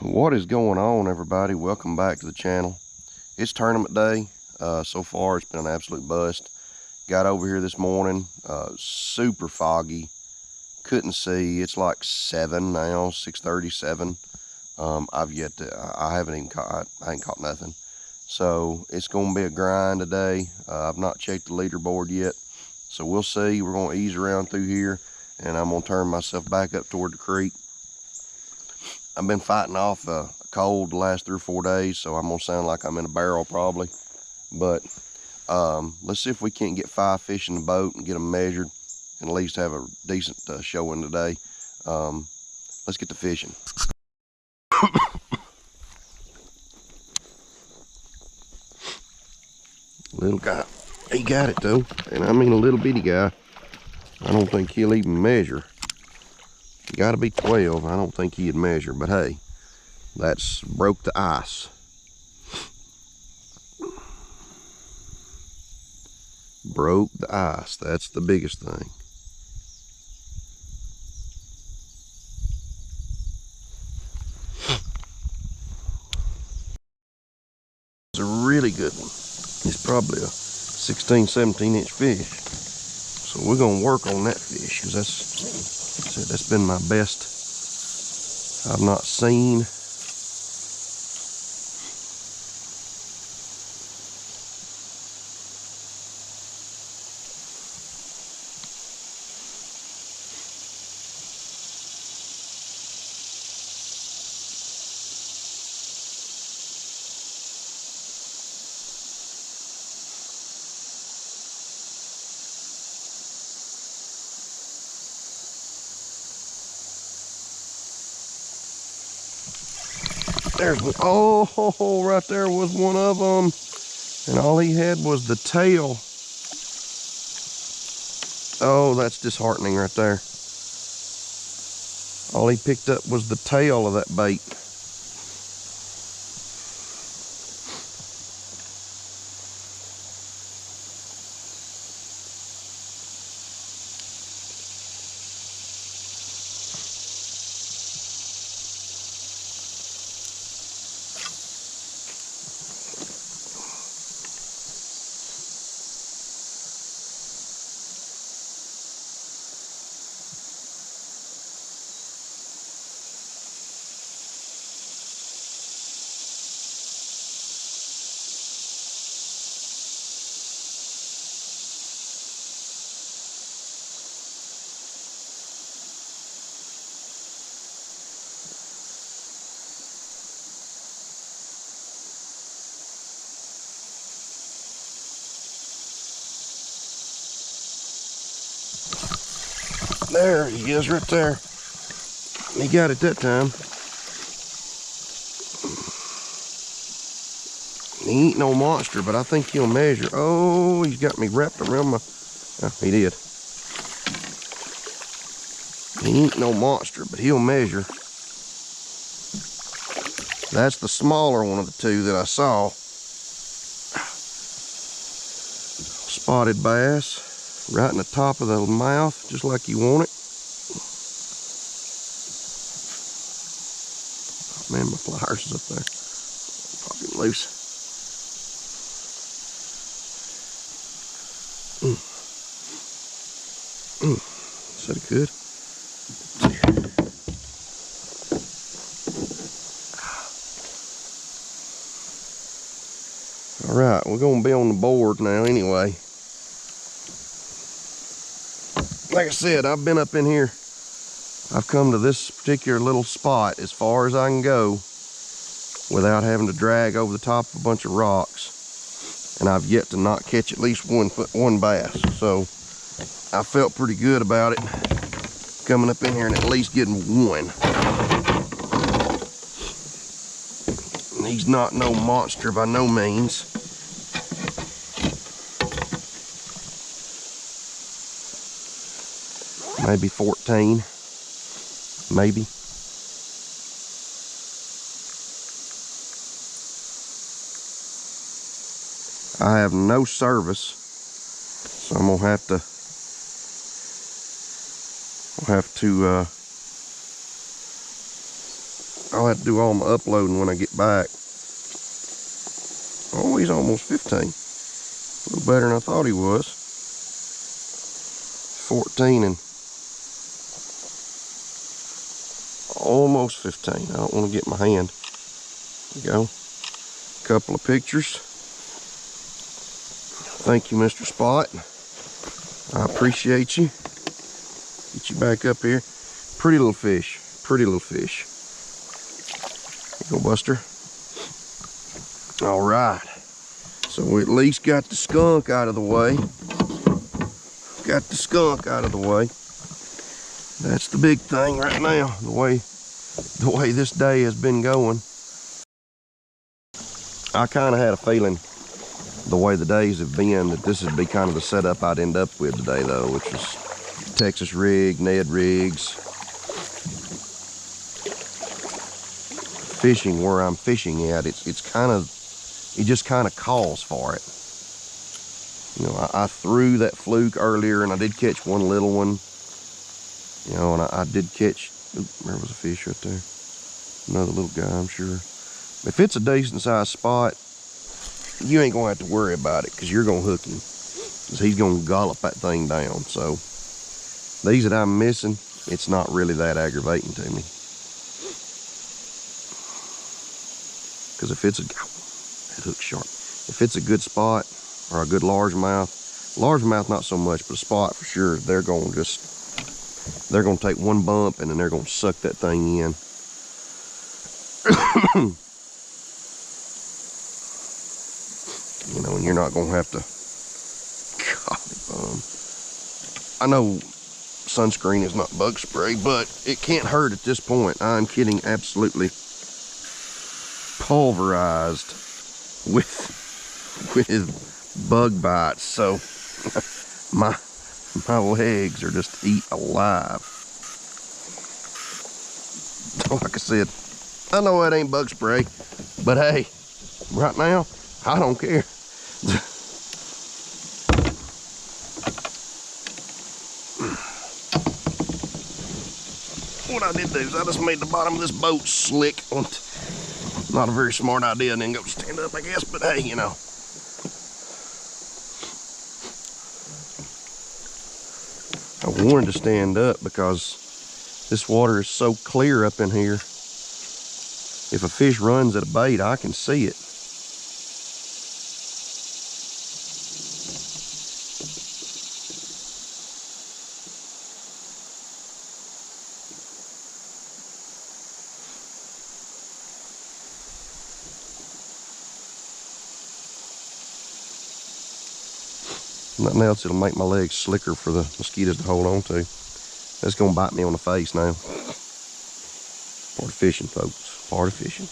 What is going on, everybody? Welcome back to the channel. It's tournament day. So far it's been an absolute bust. Got over here this morning, super foggy, couldn't see. It's like 7 now, 6:37. I haven't even caught, I ain't caught nothing. So it's gonna be a grind today. I've not checked the leaderboard yet, so we'll see. We're gonna ease around through here, and I'm gonna turn myself back up toward the creek. I've been fighting off a cold the last 3 or 4 days, so I'm gonna sound like I'm in a barrel probably. But let's see if we can't get 5 fish in the boat and get them measured, and at least have a decent showing today. Let's get to fishing. Little guy, he got it though, and I mean a little bitty guy. I don't think he'll even measure. He got to be 12. I don't think he'd measure, but hey, that's broke the ice. Broke the ice. That's the biggest thing. It's a really good one. It's probably a 16, 17 inch fish. So we're gonna work on that fish, because that's been my best I've not seen. There's one. Oh, right there was one of them. And all he had was the tail. Oh, that's disheartening right there. All he picked up was the tail of that bait. There he is right there. He got it that time. He ain't no monster, but I think he'll measure. Oh, he's got me wrapped around my... Oh, he did. He ain't no monster, but he'll measure. That's the smaller one of the two that I saw. Spotted bass. Right in the top of the mouth, just like you want it. Oh, man, my pliers is up there. Pop him loose. Is that good? All right, we're gonna be on the board now anyway. Like I said, I've been up in here. I've come to this particular little spot as far as I can go without having to drag over the top of a bunch of rocks. And I've yet to not catch at least one bass. So I felt pretty good about it, coming up in here and at least getting one. And he's not no monster by no means. Maybe 14, maybe. I have no service, so I'm gonna have to I'll have to do all my uploading when I get back. Oh, he's almost 15. A little better than I thought he was. 14 and almost 15. I don't want to get my hand. There you go. Couple of pictures. Thank you, Mr. Spot. I appreciate you. Get you back up here. Pretty little fish. Pretty little fish. Here you go, Buster. All right. So we at least got the skunk out of the way. Got the skunk out of the way. That's the big thing right now. The way this day has been going. I kind of had a feeling, the way the days have been, that this would be kind of the setup I'd end up with today, though, which is Texas rig, Ned rigs. Fishing where I'm fishing at, it just kind of calls for it. You know, I threw that fluke earlier, and I did catch one little one. You know, and I did catch, there was a fish right there. Another little guy, I'm sure. If it's a decent sized spot, you ain't gonna have to worry about it, because you're gonna hook him. Because he's gonna gallop that thing down. So these that I'm missing, it's not really that aggravating to me. Because if it's that hook's sharp. If it's a good spot or a good largemouth not so much, but a spot for sure, they're gonna take one bump and then they're gonna suck that thing in. You know, and you're not gonna have to. I know sunscreen is not bug spray, but it can't hurt at this point. I'm kidding, absolutely pulverized with bug bites. So my legs are just eat alive. Like I said, I know it ain't bug spray, but hey, right now, I don't care. What I did do is I just made the bottom of this boat slick. Not a very smart idea, and then go stand up, I guess, but hey, you know. I wanted to stand up because this water is so clear up in here. If a fish runs at a bait, I can see it. Nothing else, it'll make my legs slicker for the mosquitoes to hold on to. That's gonna bite me on the face now. Part of fishing, folks. Part of fishing.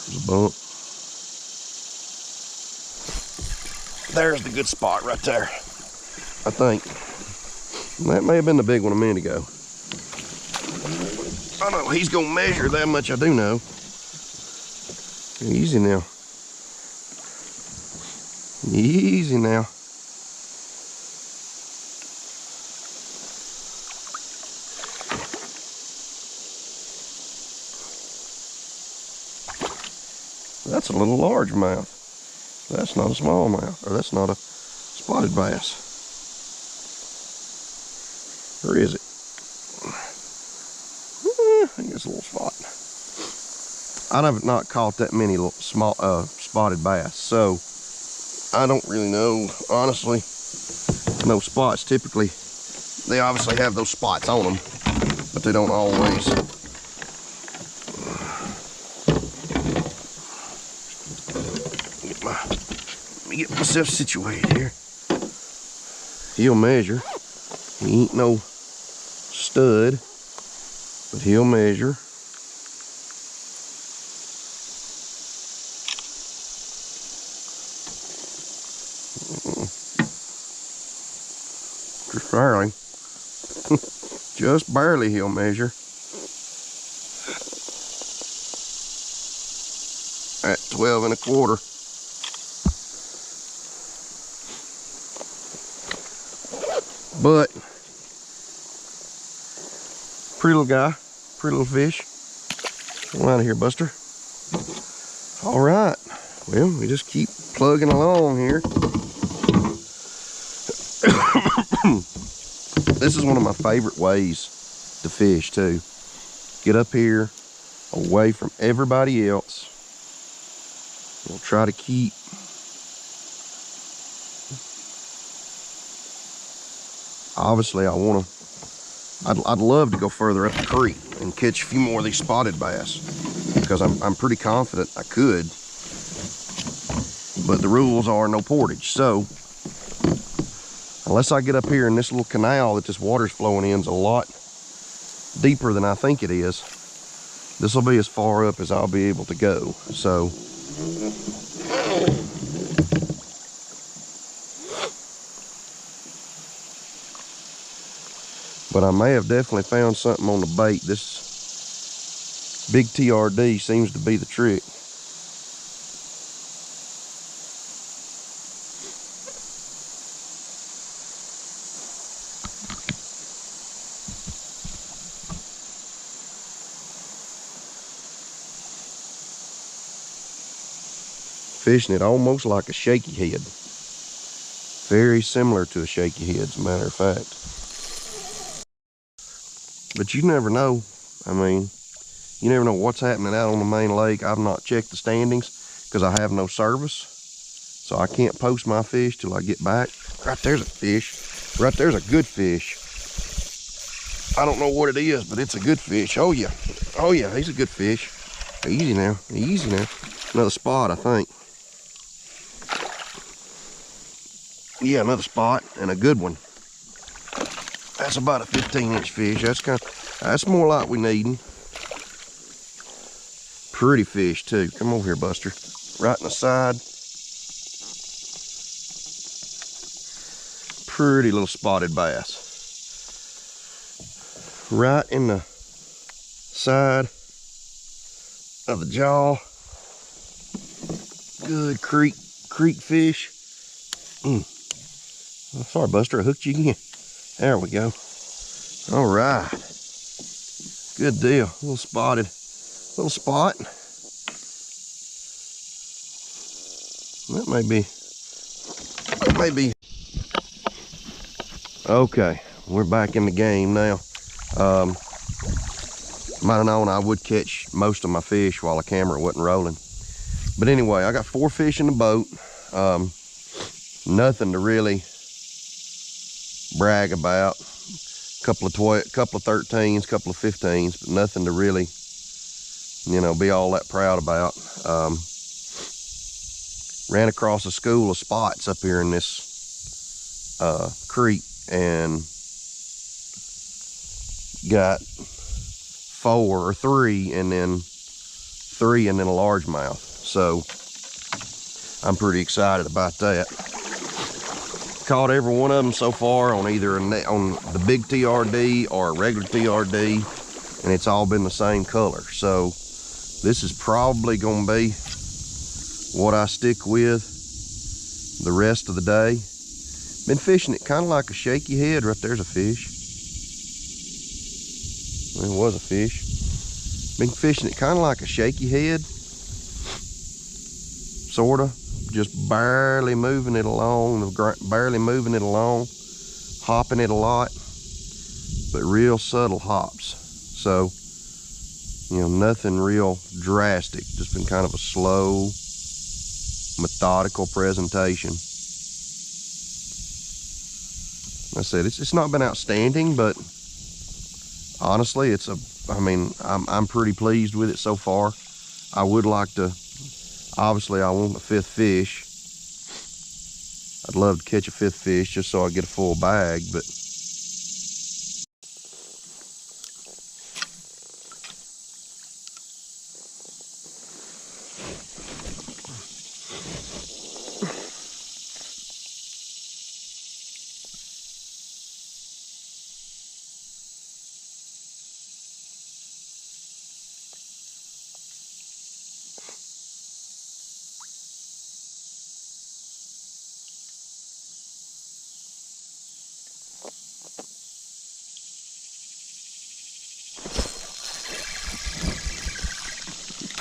There's a bump. There's the good spot right there, I think. That may have been the big one a minute ago. I know he's gonna measure, that much I do know. Easy now. Easy now. That's a little largemouth. That's not a smallmouth, or that's not a spotted bass. Or is it? I think it's a little spot. I have not caught that many small spotted bass, so I don't really know, honestly. No spots typically. They obviously have those spots on them, but they don't always. Let me get myself situated here. He'll measure. He ain't no stud, but he'll measure. Just barely. Just barely he'll measure. at 12 1/4. But pretty little guy, pretty little fish. Come out of here, Buster. All right, well, we just keep plugging along here. This is one of my favorite ways to fish too. Get up here away from everybody else. We'll try to keep obviously I'd love to go further up the creek and catch a few more of these spotted bass, because I'm pretty confident I could, but the rules are no portage. So unless I get up here in this little canal that this water's flowing in is a lot deeper than I think it is, this will be as far up as I'll be able to go. So but I may have definitely found something on the bait. This Big TRD seems to be the trick. Fishing it almost like a shaky head. Very similar to a shaky head, as a matter of fact. But you never know. I mean, you never know what's happening out on the main lake. I've not checked the standings because I have no service. So I can't post my fish till I get back. Right there's a fish. Right there's a good fish. I don't know what it is, but it's a good fish. Oh yeah. Oh yeah, he's a good fish. Easy now. Easy now. Another spot, I think. Yeah, another spot, and a good one. That's about a 15-inch fish. That's more like we needing. Pretty fish too. Come over here, Buster. Right in the side. Pretty little spotted bass. Right in the side of the jaw. Good creek fish. Oh, sorry, Buster, I hooked you again. There we go. All right. Good deal. A little spotted. Little spot. That may be. Okay, we're back in the game now. Might have known I would catch most of my fish while the camera wasn't rolling. But anyway, I got 4 fish in the boat. Nothing to really brag about. Couple of 13s, couple of 15s, but nothing to really, you know, be all that proud about. Ran across a school of spots up here in this creek and got 4 or 3 and then a largemouth. So I'm pretty excited about that. Caught every one of them so far on either on the Big TRD or a regular TRD, and it's all been the same color. So this is probably gonna be what I stick with the rest of the day. Been fishing it kind of like a shaky head. Right there's a fish. There was a fish. Been fishing it kind of like a shaky head, sorta. Just barely moving it along, hopping it a lot, but real subtle hops. So, you know, nothing real drastic. Just been kind of a slow, methodical presentation. Like I said, it's not been outstanding, but honestly, I'm pretty pleased with it so far. I would like to. Obviously, I want a 5th fish. I'd love to catch a 5th fish just so I get a full bag, but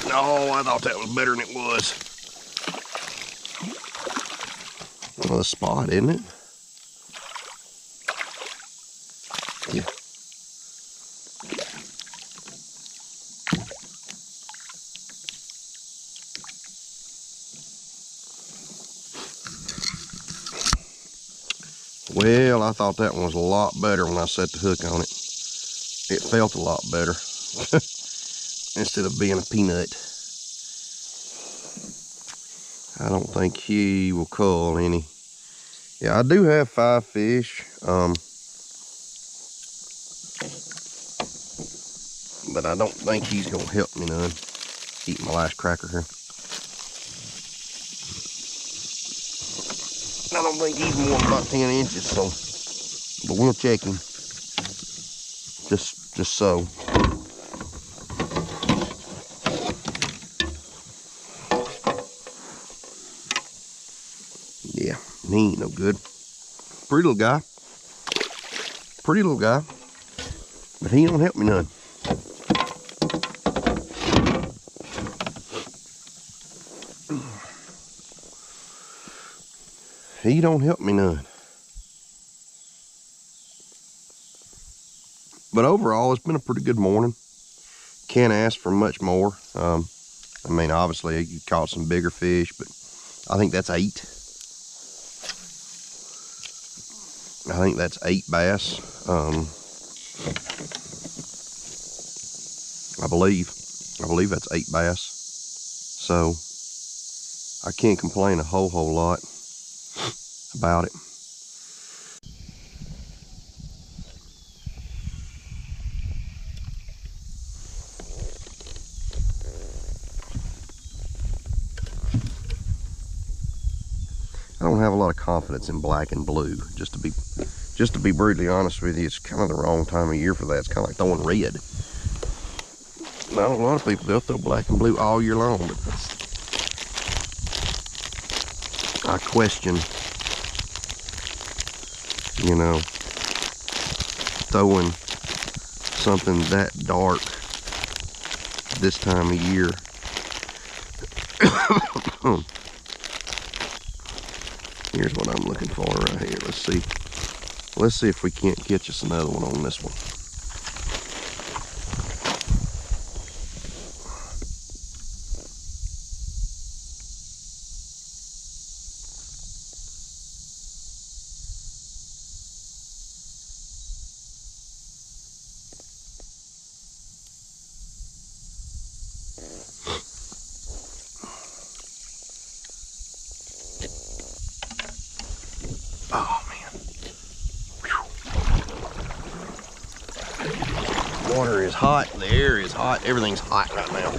No, I thought that was better than it was. Well, a spot, isn't it? Yeah. Well, I thought that one was a lot better when I set the hook on it. It felt a lot better instead of being a peanut. I don't think he will cull any. Yeah, I do have 5 fish, but I don't think he's gonna help me none. Eat my last cracker here. I don't think he's more than about 10 inches, so, but we'll check him. Just so. Yeah, he ain't no good. Pretty little guy. Pretty little guy. But he don't help me none. He don't help me none. But overall, it's been a pretty good morning. Can't ask for much more. I mean, obviously, you caught some bigger fish, but I think that's 8. I think that's 8 bass. I believe that's 8 bass. So I can't complain a whole lot about it. I don't have a lot of confidence in black and blue. Just to be brutally honest with you, it's kind of the wrong time of year for that. It's kind of like throwing red. Now, a lot of people, they'll throw black and blue all year long, but I question, you know, throwing something that dark this time of year. Here's what I'm looking for right here. Let's see if we can't catch us another one on this one. Oh man. Whew. Water is hot, the air is hot, everything's hot right now.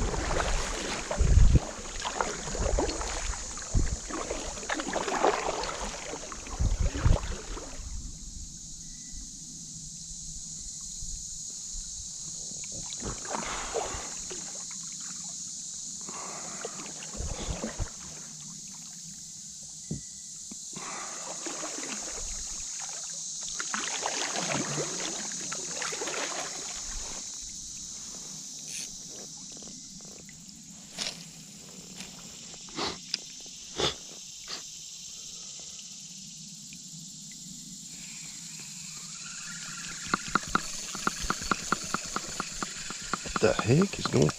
The heck is going?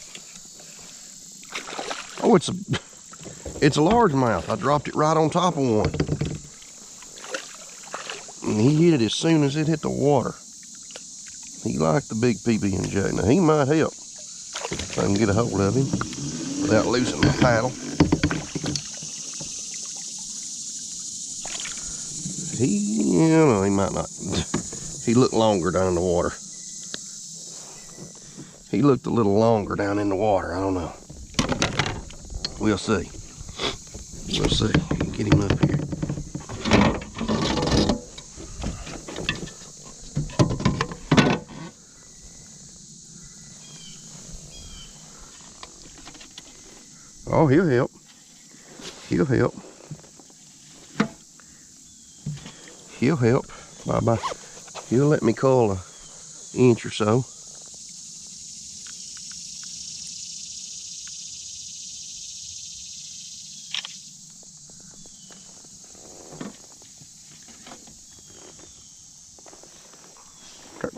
Oh, it's a largemouth. I dropped it right on top of one, and he hit it as soon as it hit the water. He liked the big PB&J. Now he might help if I can get a hold of him without losing my paddle. He might not. He looked longer down in the water. He looked a little longer down in the water. I don't know. We'll see. We'll see. Get him up here. Oh, he'll help. He'll help. He'll help. Bye-bye. He'll let me cull an inch or so.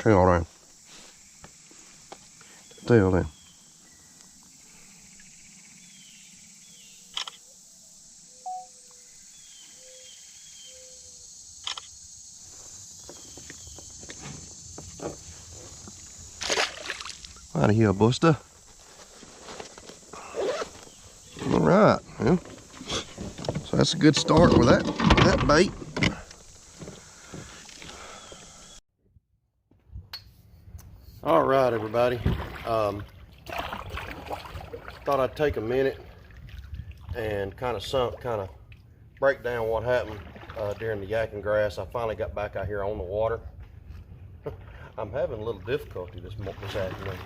Tail down. Tail down. Out of here, Buster. All right, well, so that's a good start with that bait. All right, everybody. Thought I'd take a minute and kind of break down what happened during the yakking grass. I finally got back out here on the water. I'm having a little difficulty this afternoon.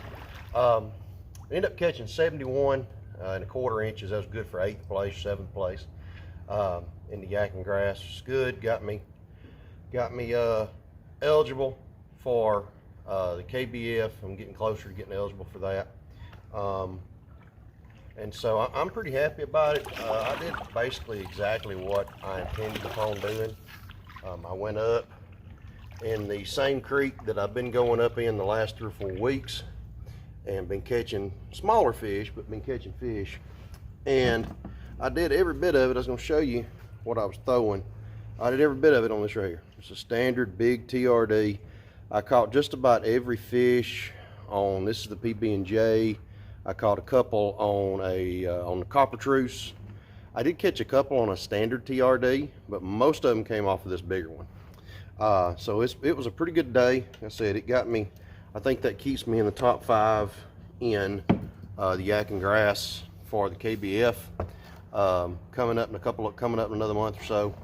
Ended up catching 71 1/4 inches. That was good for 8th place, 7th place in the yakking grass. It's good. Got me eligible for the KBF. I'm getting closer to getting eligible for that. And so I'm pretty happy about it. I did basically exactly what I intended upon doing. I went up in the same creek that I've been going up in the last 3 or 4 weeks and been catching smaller fish, but been catching fish. And I did every bit of it. I was going to show you what I was throwing. I did every bit of it on this right here. It's a standard big TRD. I caught just about every fish on, this is the PB&J. I caught a couple on the copper truce. I did catch a couple on a standard TRD, but most of them came off of this bigger one. So it was a pretty good day. Like I said, it got me, I think that keeps me in the top 5 in the yakking grass for the KBF coming up in another month or so.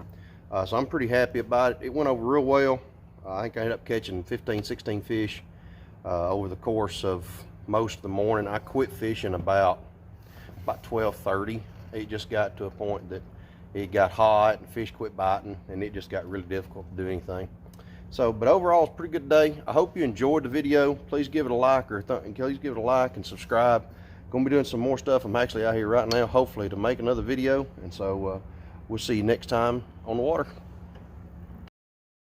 So I'm pretty happy about it. It went over real well. I think I ended up catching 15, 16 fish over the course of most of the morning. I quit fishing about 12:30. It just got to a point that it got hot and fish quit biting, and it just got really difficult to do anything. So, but overall, it's a pretty good day. I hope you enjoyed the video. Please give it a like, please give it a like and subscribe. Gonna be doing some more stuff. I'm actually out here right now, hopefully to make another video. And so we'll see you next time on the water.